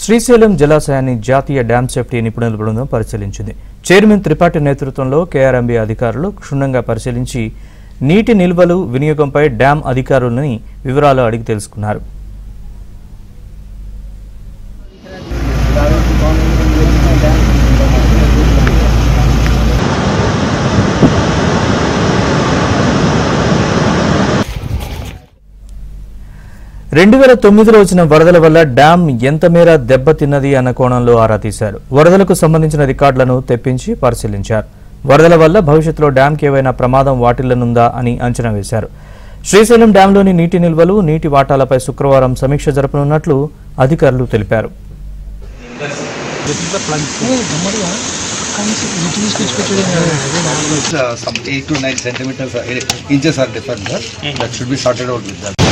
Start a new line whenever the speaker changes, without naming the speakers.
శ్రీశైలం జలాశయాన్ని జాతీయ dam safety నిపుణుల బృందం పరిశీలించింది. చైర్మన్ త్రిపాఠి నేతృత్వంలో కేఆర్ఎంబీ అధికారులు క్షుణ్ణంగా పరిశీలించి నీటి నిల్వలు వినియోగంపై డ్యామ్ అధికారులని వివరాలు అడిగి తెలుసుకున్నారు. వచ్చిన వరదల వల్ల డ్యాం ఎంత మేర దెబ్బతిన్నది అన్న కోణంలో ఆరా తీశారు. వరదలకు సంబంధించిన రికార్డులను తెప్పించి పరిశీలించారు. వరదల వల్ల భవిష్యత్తులో డ్యాంకి ఏవైనా ప్రమాదం వాటిల్లనుందా అని అంచనా వేశారు. శ్రీశైలం డ్యాంలోని నీటి నిల్వలు, నీటి వాటాలపై శుక్రవారం సమీక్ష జరపనున్నట్లు అధికారులు తెలిపారు.
Some 8 to 9 centimeters inches are different. That should be sorted out with that.